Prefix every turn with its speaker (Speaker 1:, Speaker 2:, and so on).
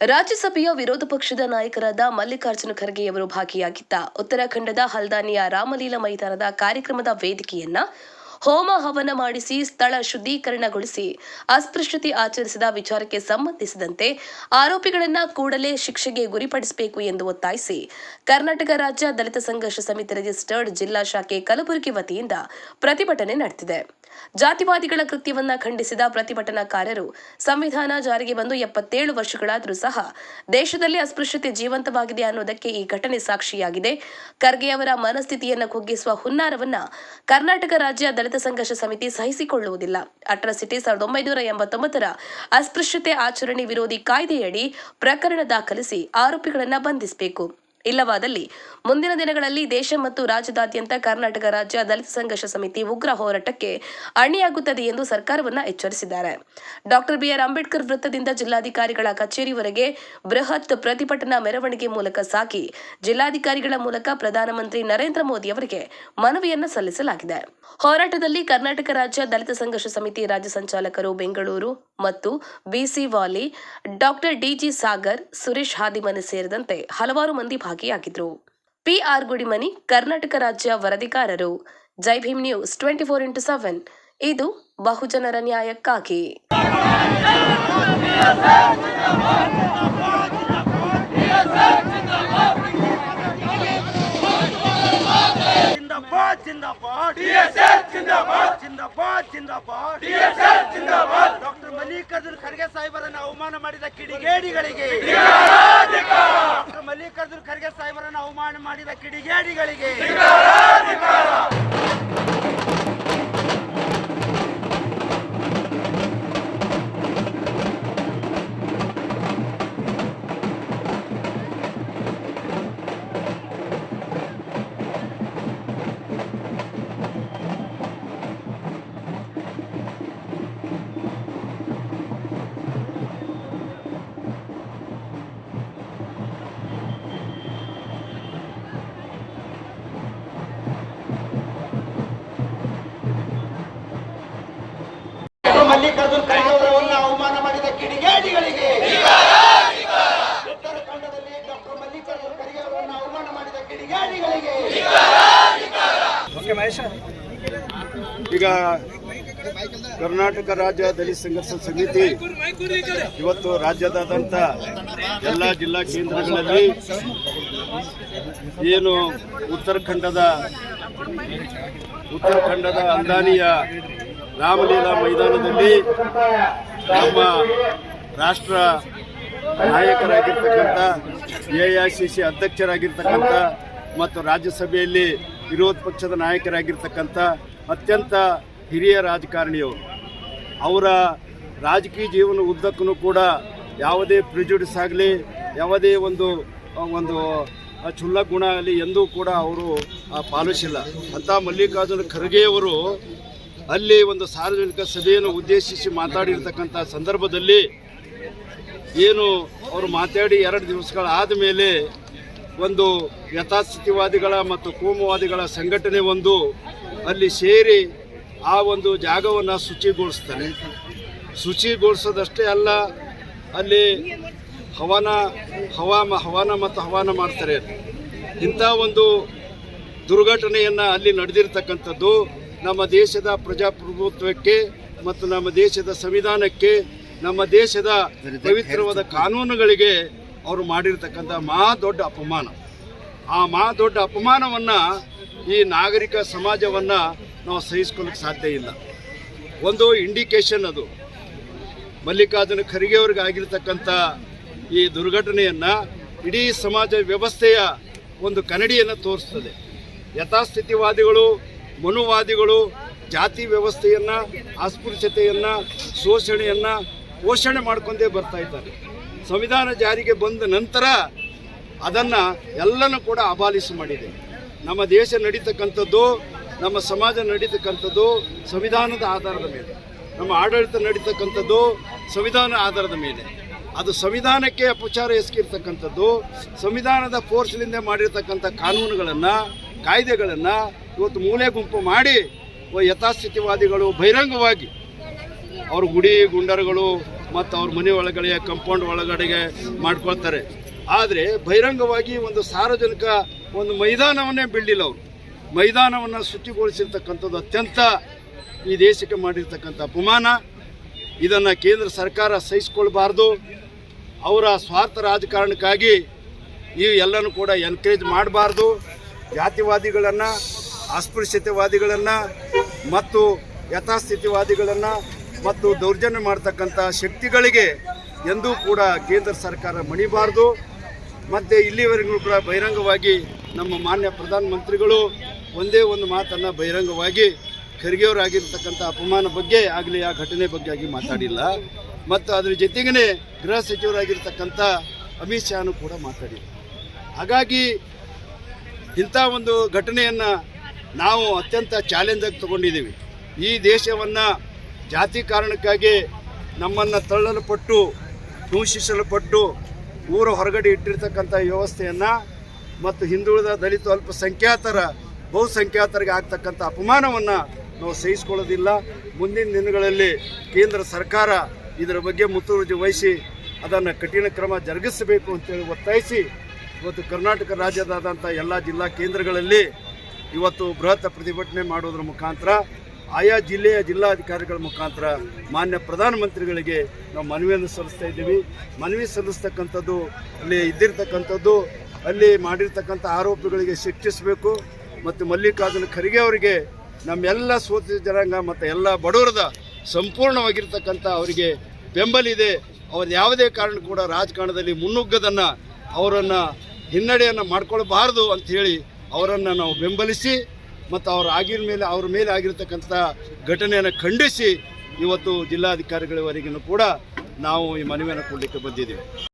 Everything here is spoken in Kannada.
Speaker 1: ರಾಜ್ಯಸಭೆಯ ವಿರೋಧ ಪಕ್ಷದ ನಾಯಕರಾದ ಮಲ್ಲಿಕಾರ್ಜುನ ಖರ್ಗೆಯವರು ಭಾಗಿಯಾಗಿದ್ದ ಉತ್ತರಾಖಂಡದ ಹಲ್ದಾನಿಯ ರಾಮಲೀಲಾ ಮೈದಾನದ ಕಾರ್ಯಕ್ರಮದ ವೇದಿಕೆಯನ್ನ ಹೋಮ ಹವನ ಮಾಡಿಸಿ ಸ್ಥಳ ಶುದ್ಧೀಕರಣಗೊಳಿಸಿ ಅಸ್ಪೃಶ್ಯತೆ ಆಚರಿಸಿದ ವಿಚಾರಕ್ಕೆ ಸಂಬಂಧಿಸಿದಂತೆ ಆರೋಪಿಗಳನ್ನು ಕೂಡಲೇ ಶಿಕ್ಷೆಗೆ ಗುರಿಪಡಿಸಬೇಕು ಎಂದು ಒತ್ತಾಯಿಸಿ ಕರ್ನಾಟಕ ರಾಜ್ಯ ದಲಿತ ಸಂಘರ್ಷ ಸಮಿತಿ ರಿಜಿಸ್ಟರ್ಡ್ ಜಿಲ್ಲಾ ಶಾಖೆ ಕಲಬುರಗಿ ವತಿಯಿಂದ ಪ್ರತಿಭಟನೆ ನಡೆದಿದೆ. ಜಾತಿವಾದಿಗಳ ಕೃತ್ಯವನ್ನ ಖಂಡಿಸಿದ ಪ್ರತಿಭಟನಾಕಾರರು ಸಂವಿಧಾನ ಜಾರಿಗೆ ಬಂದು 77 ವರ್ಷಗಳಾದರೂ ಸಹ ದೇಶದಲ್ಲಿ ಅಸ್ಪೃಶ್ಯತೆ ಜೀವಂತವಾಗಿದೆ ಅನ್ನೋದಕ್ಕೆ ಈ ಘಟನೆ ಸಾಕ್ಷಿಯಾಗಿದೆ. ಖರ್ಗೆ ಅವರ ಮನಸ್ಥಿತಿಯನ್ನು ಕುಗ್ಗಿಸುವ ಹುನ್ನಾರವನ್ನ ಕರ್ನಾಟಕ ರಾಜ್ಯ ದಲಿತ ಸಂಘರ್ಷ ಸಮಿತಿ ಸಹಿಸಿಕೊಳ್ಳುವುದಿಲ್ಲ. ಅಟ್ರಾಸಿಟಿ 1989ರ ಅಸ್ಪೃಶ್ಯತೆ ಆಚರಣೆ ವಿರೋಧಿ ಕಾಯ್ದೆಯಡಿ ಪ್ರಕರಣ ದಾಖಲಿಸಿ ಆರೋಪಿಗಳನ್ನು ಬಂಧಿಸಬೇಕು. ಇಲ್ಲವಾದಲ್ಲಿ ಮುಂದಿನ ದಿನಗಳಲ್ಲಿ ದೇಶ ಮತ್ತು ರಾಜ್ಯದಾದ್ಯಂತ ಕರ್ನಾಟಕ ರಾಜ್ಯ ದಲಿತ ಸಂಘರ್ಷ ಸಮಿತಿ ಉಗ್ರ ಹೋರಾಟಕ್ಕೆ ಅಣಿಯಾಗುತ್ತದೆ ಎಂದು ಸರ್ಕಾರವನ್ನ ಎಚ್ಚರಿಸಿದ್ದಾರೆ. ಡಾಕ್ಟರ್ ಬಿಆರ್ ಅಂಬೇಡ್ಕರ್ ವೃತ್ತದಿಂದ ಜಿಲ್ಲಾಧಿಕಾರಿಗಳ ಕಚೇರಿವರೆಗೆ ಬೃಹತ್ ಪ್ರತಿಭಟನಾ ಮೆರವಣಿಗೆ ಮೂಲಕ ಸಾಗಿ ಜಿಲ್ಲಾಧಿಕಾರಿಗಳ ಮೂಲಕ ಪ್ರಧಾನಮಂತ್ರಿ ನರೇಂದ್ರ ಮೋದಿ ಅವರಿಗೆ ಮನವಿಯನ್ನ ಸಲ್ಲಿಸಲಾಗಿದೆ. ಹೋರಾಟದಲ್ಲಿ ಕರ್ನಾಟಕ ರಾಜ್ಯ ದಲಿತ ಸಂಘರ್ಷ ಸಮಿತಿ ರಾಜ್ಯ ಸಂಚಾಲಕರು ಬೆಂಗಳೂರು ಮತ್ತು ಬಿಸಿ ವಾಲಿ, ಡಾಕ್ಟರ್ ಡಿಜಿ ಸಾಗರ್, ಸುರೇಶ್ ಹಾದಿಮನಿ ಸೇರಿದಂತೆ ಹಲವಾರು ಮಂದಿ ಭಾಗಿಯಾಗಿದ್ದರು. ಪಿಆರ್ ಗುಡಿಮನಿ, ಕರ್ನಾಟಕ ರಾಜ್ಯ ವರದಿಗಾರರು. ಜೈ ಭೀಮ್ ನ್ಯೂಸ್ 24x7 ಇದು ಬಹುಜನರ ನ್ಯಾಯಕ್ಕಾಗಿ.
Speaker 2: ಡಾಕ್ಟರ್ ಮಲ್ಲಿಕಾರ್ಜುನ ಖರ್ಗೆ ಸಾಹೇಬರನ್ನು ಅವಮಾನ ಮಾಡಿದ ಕಿಡಿಗೇಡಿಗಳಿಗೆ, ಡಾಕ್ಟರ್ ಮಲ್ಲಿಕಾರ್ಜುನ ಖರ್ಗೆ ಸಾಹೇಬರನ್ನು ಅವಮಾನ ಮಾಡಿದ ಕಿಡಿಗೇಡಿಗಳಿಗೆ ಮಲ್ಲಿಕಾರ್ಜುನ ಖರ್ಗೆ ಅವರನ್ನು ಅವಮಾನ ಮಾಡಿದ ಕಿಡಿಗೇಡಿಗಳಿಗೆ, ಉತ್ತರಾಖಂಡದಲ್ಲಿ ಡಾಕ್ಟರ್ ಮಲ್ಲಿಕಾರ್ಜುನ ಖರ್ಗೆ ಅವರನ್ನು ಅವಮಾನ ಮಾಡಿದ ಕಿಡಿಗೇಡಿಗಳಿಗೆ.
Speaker 3: ಈಗ ಕರ್ನಾಟಕ ರಾಜ್ಯ ದಲಿತ ಸಂಘರ್ಷ ಸಮಿತಿ ಇವತ್ತು ರಾಜ್ಯದಾದ್ಯಂತ ಎಲ್ಲ ಜಿಲ್ಲಾ ಕೇಂದ್ರಗಳಲ್ಲಿ ಏನು ಉತ್ತರಾಖಂಡದ ಹಲ್ದಾನಿಯ ರಾಮಲೀಲಾ ಮೈದಾನದಲ್ಲಿ ನಮ್ಮ ರಾಷ್ಟ್ರ ನಾಯಕರಾಗಿರ್ತಕ್ಕಂಥ ಎಐಸಿಸಿ ಅಧ್ಯಕ್ಷರಾಗಿರ್ತಕ್ಕಂಥ ಮತ್ತು ರಾಜ್ಯಸಭೆಯಲ್ಲಿ ವಿರೋಧ ಪಕ್ಷದ ನಾಯಕರಾಗಿರ್ತಕ್ಕಂಥ ಅತ್ಯಂತ ಹಿರಿಯ ರಾಜಕಾರಣಿಯವರು, ಅವರ ರಾಜಕೀಯ ಜೀವನ ಉದ್ದಕ್ಕೂ ಕೂಡ ಯಾವುದೇ ಪ್ರಿಜುಡಿಸ್ ಆಗಲಿ, ಯಾವುದೇ ಒಂದು ಕ್ಷುಲ್ಲಕ ಗುಣ ಆಗಲಿ ಎಂದೂ ಕೂಡ ಅವರು ಪಾಲಿಸಿಲ್ಲ. ಅಂಥ ಮಲ್ಲಿಕಾರ್ಜುನ ಖರ್ಗೆಯವರು ಅಲ್ಲಿ ಒಂದು ಸಾರ್ವಜನಿಕ ಸಭೆಯನ್ನು ಉದ್ದೇಶಿಸಿ ಮಾತಾಡಿರ್ತಕ್ಕಂಥ ಸಂದರ್ಭದಲ್ಲಿ ಏನು ಅವರು ಮಾತಾಡಿ 2 ದಿವಸಗಳಾದ ಮೇಲೆ ಒಂದು ಯಥಾಸ್ಥಿತಿವಾದಿಗಳ ಮತ್ತು ಕೋಮುವಾದಿಗಳ ಸಂಘಟನೆ ಒಂದು ಅಲ್ಲಿ ಸೇರಿ ಆ ಒಂದು ಜಾಗವನ್ನು ಶುಚಿಗೊಳಿಸ್ತಾರೆ. ಶುಚಿಗೊಳಿಸೋದಷ್ಟೇ ಅಲ್ಲ, ಅಲ್ಲಿ ಹವನ ಮಾಡ್ತಾರೆ. ಇಂಥ ಒಂದು ದುರ್ಘಟನೆಯನ್ನು ಅಲ್ಲಿ ನಡೆದಿರ್ತಕ್ಕಂಥದ್ದು ನಮ್ಮ ದೇಶದ ಪ್ರಜಾಪ್ರಭುತ್ವಕ್ಕೆ ಮತ್ತು ನಮ್ಮ ದೇಶದ ಸಂವಿಧಾನಕ್ಕೆ, ನಮ್ಮ ದೇಶದ ಪವಿತ್ರವಾದ ಕಾನೂನುಗಳಿಗೆ ಅವರು ಮಾಡಿರ್ತಕ್ಕಂಥ ದೊಡ್ಡ ಅಪಮಾನ. ಆ ದೊಡ್ಡ ಅಪಮಾನವನ್ನು ಈ ನಾಗರಿಕ ಸಮಾಜವನ್ನು ನಾವು ಸಹಿಸ್ಕೊಳ್ಳೋಕ್ಕೆ ಸಾಧ್ಯ ಇಲ್ಲ. ಒಂದು ಇಂಡಿಕೇಶನ್ ಅದು ಮಲ್ಲಿಕಾರ್ಜುನ ಖರ್ಗೆ ಅವ್ರಿಗೆ ಆಗಿರ್ತಕ್ಕಂಥ ಈ ದುರ್ಘಟನೆಯನ್ನು ಇಡೀ ಸಮಾಜ ವ್ಯವಸ್ಥೆಯ ಒಂದು ಕನ್ನಡಿಯನ್ನು ತೋರಿಸ್ತದೆ. ಯಥಾಸ್ಥಿತಿವಾದಿಗಳು, ಮನುವಾದಿಗಳು ಜಾತಿ ವ್ಯವಸ್ಥೆಯನ್ನು, ಅಸ್ಪೃಶ್ಯತೆಯನ್ನು, ಶೋಷಣೆಯನ್ನು ಪೋಷಣೆ ಮಾಡ್ಕೊಂಡೇ ಬರ್ತಾ ಇದ್ದಾರೆ. ಸಂವಿಧಾನ ಜಾರಿಗೆ ಬಂದ ನಂತರ ಅದನ್ನು ಎಲ್ಲನೂ ಕೂಡ ಅಬಾಲಿಸಿ ಮಾಡಿದೆ. ನಮ್ಮ ದೇಶ ನಡೀತಕ್ಕಂಥದ್ದು, ನಮ್ಮ ಸಮಾಜ ನಡೀತಕ್ಕಂಥದ್ದು ಸಂವಿಧಾನದ ಆಧಾರದ ಮೇಲೆ, ನಮ್ಮ ಆಡಳಿತ ನಡೀತಕ್ಕಂಥದ್ದು ಸಂವಿಧಾನ ಆಧಾರದ ಮೇಲೆ. ಅದು ಸಂವಿಧಾನಕ್ಕೆ ಅಪಚಾರ ಎಸಗಿರ್ತಕ್ಕಂಥದ್ದು, ಸಂವಿಧಾನದ ಫೋರ್ಸ್ಲಿಂದ ಮಾಡಿರ್ತಕ್ಕಂಥ ಕಾನೂನುಗಳನ್ನು, ಕಾಯ್ದೆಗಳನ್ನು ಇವತ್ತು ಮೂಲೆ ಗುಂಪು ಮಾಡಿ ಯಥಾಸ್ಥಿತಿವಾದಿಗಳು ಬಹಿರಂಗವಾಗಿ ಅವರು ಗುಡಿ ಗುಂಡರುಗಳು ಮತ್ತು ಅವ್ರ ಮನೆ ಒಳಗಡೆ ಕಂಪೌಂಡ್ ಒಳಗಡೆಗೆ ಮಾಡ್ಕೊಳ್ತಾರೆ. ಆದರೆ ಬಹಿರಂಗವಾಗಿ ಒಂದು ಸಾರ್ವಜನಿಕ ಒಂದು ಮೈದಾನವನ್ನೇ ಬಿಡಲಿಲ್ಲ. ಅವರು ಮೈದಾನವನ್ನು ಶುಚಿಗೊಳಿಸಿರ್ತಕ್ಕಂಥದ್ದು ಅತ್ಯಂತ ಈ ದೇಶಕ್ಕೆ ಮಾಡಿರ್ತಕ್ಕಂಥ ಅಪಮಾನ. ಇದನ್ನು ಕೇಂದ್ರ ಸರ್ಕಾರ ಸಹಿಸಿಕೊಳ್ಬಾರ್ದು. ಅವರ ಸ್ವಾರ್ಥ ರಾಜಕಾರಣಕ್ಕಾಗಿ ಈ ಎಲ್ಲನೂ ಕೂಡ ಎನ್ಕರೇಜ್ ಮಾಡಬಾರ್ದು. ಜಾತಿವಾದಿಗಳನ್ನು, ಅಸ್ಪೃಶ್ಯತೆವಾದಿಗಳನ್ನು ಮತ್ತು ಯಥಾಸ್ಥಿತಿವಾದಿಗಳನ್ನು ಮತ್ತು ದೌರ್ಜನ್ಯ ಮಾಡ್ತಕ್ಕಂಥ ಶಕ್ತಿಗಳಿಗೆ ಎಂದೂ ಕೂಡ ಕೇಂದ್ರ ಸರ್ಕಾರ ಮಣಿಬಾರ್ದು. ಮತ್ತು ಇಲ್ಲಿವರೆಗೂ ಕೂಡ ಬಹಿರಂಗವಾಗಿ ನಮ್ಮ ಮಾನ್ಯ ಪ್ರಧಾನಮಂತ್ರಿಗಳು ಒಂದೇ ಒಂದು ಮಾತನ್ನು ಬಹಿರಂಗವಾಗಿ ಖರ್ಗೆಯವರಾಗಿರ್ತಕ್ಕಂಥ ಅಪಮಾನ ಬಗ್ಗೆ ಆಗಲಿ, ಆ ಘಟನೆ ಬಗ್ಗೆ ಆಗಿ ಮಾತಾಡಿಲ್ಲ. ಮತ್ತು ಅದರ ಜೊತೆಗೇ ಗೃಹ ಸಚಿವರಾಗಿರ್ತಕ್ಕಂಥ ಅಮಿತ್ ಶಾನು ಕೂಡ ಮಾತಾಡಿಲ್ಲ. ಹಾಗಾಗಿ ಇಂಥ ಒಂದು ಘಟನೆಯನ್ನು ನಾವು ಅತ್ಯಂತ ಚಾಲೆಂಜಾಗಿ ತಗೊಂಡಿದ್ದೀವಿ. ಈ ದೇಶವನ್ನು ಜಾತಿ ಕಾರಣಕ್ಕಾಗಿ ನಮ್ಮನ್ನು ತಳ್ಳಲ್ಪಟ್ಟು ದೂಷಿಸಲ್ಪಟ್ಟು ಊರ ಹೊರಗಡೆ ಇಟ್ಟಿರ್ತಕ್ಕಂಥ ವ್ಯವಸ್ಥೆಯನ್ನು ಮತ್ತು ಹಿಂದುಳಿದ ದಲಿತ ಅಲ್ಪಸಂಖ್ಯಾತರ ಬಹುಸಂಖ್ಯಾತರಿಗೆ ಆಗ್ತಕ್ಕಂಥ ಅಪಮಾನವನ್ನು ನಾವು ಸಹಿಸಿಕೊಳ್ಳೋದಿಲ್ಲ. ಮುಂದಿನ ದಿನಗಳಲ್ಲಿ ಕೇಂದ್ರ ಸರ್ಕಾರ ಇದರ ಬಗ್ಗೆ ಮುತುವರ್ಜಿ ವಹಿಸಿ ಅದನ್ನು ಕಠಿಣ ಕ್ರಮ ಜರುಗಿಸಬೇಕು ಅಂತೇಳಿ ಒತ್ತಾಯಿಸಿ ಇವತ್ತು ಕರ್ನಾಟಕ ರಾಜ್ಯದಾದಂಥ ಎಲ್ಲ ಜಿಲ್ಲಾ ಕೇಂದ್ರಗಳಲ್ಲಿ ಇವತ್ತು ಬೃಹತ್ ಪ್ರತಿಭಟನೆ ಮಾಡೋದ್ರ ಮುಖಾಂತರ ಆಯಾ ಜಿಲ್ಲೆಯ ಜಿಲ್ಲಾಧಿಕಾರಿಗಳ ಮುಖಾಂತರ ಮಾನ್ಯ ಪ್ರಧಾನಮಂತ್ರಿಗಳಿಗೆ ನಾವು ಮನವಿಯನ್ನು ಸಲ್ಲಿಸ್ತಾ ಇದ್ದೀವಿ. ಮನವಿ ಸಲ್ಲಿಸ್ತಕ್ಕಂಥದ್ದು ಅಲ್ಲಿ ಇದ್ದಿರ್ತಕ್ಕಂಥದ್ದು ಅಲ್ಲಿ ಮಾಡಿರ್ತಕ್ಕಂಥ ಆರೋಪಿಗಳಿಗೆ ಶಿಕ್ಷಿಸಬೇಕು ಮತ್ತು ಮಲ್ಲಿಕಾರ್ಜುನ ಖರ್ಗೆ ಅವರಿಗೆ ನಮ್ಮೆಲ್ಲ ಸೋತಿದ ಜನಾಂಗ ಮತ್ತು ಎಲ್ಲ ಬಡವರದ ಸಂಪೂರ್ಣವಾಗಿರ್ತಕ್ಕಂಥ ಅವರಿಗೆ ಬೆಂಬಲಿದೆ. ಅವ್ರು ಯಾವುದೇ ಕಾರಣ ಕೂಡ ರಾಜಕಾರಣದಲ್ಲಿ ಮುನ್ನುಗ್ಗದನ್ನು ಅವರನ್ನು ಹಿನ್ನಡೆಯನ್ನು ಮಾಡ್ಕೊಳ್ಬಾರ್ದು ಅಂಥೇಳಿ ಅವರನ್ನು ನಾವು ಬೆಂಬಲಿಸಿ ಮತ್ತು ಅವ್ರ ಮೇಲೆ ಆಗಿರ್ತಕ್ಕಂಥ ಘಟನೆಯನ್ನು ಖಂಡಿಸಿ ಇವತ್ತು ಜಿಲ್ಲಾಧಿಕಾರಿಗಳವರೆಗೂ ಕೂಡ ನಾವು ಈ ಮನವಿಯನ್ನು ಕೊಡಲಿಕ್ಕೆ ಬಂದಿದ್ದೀವಿ.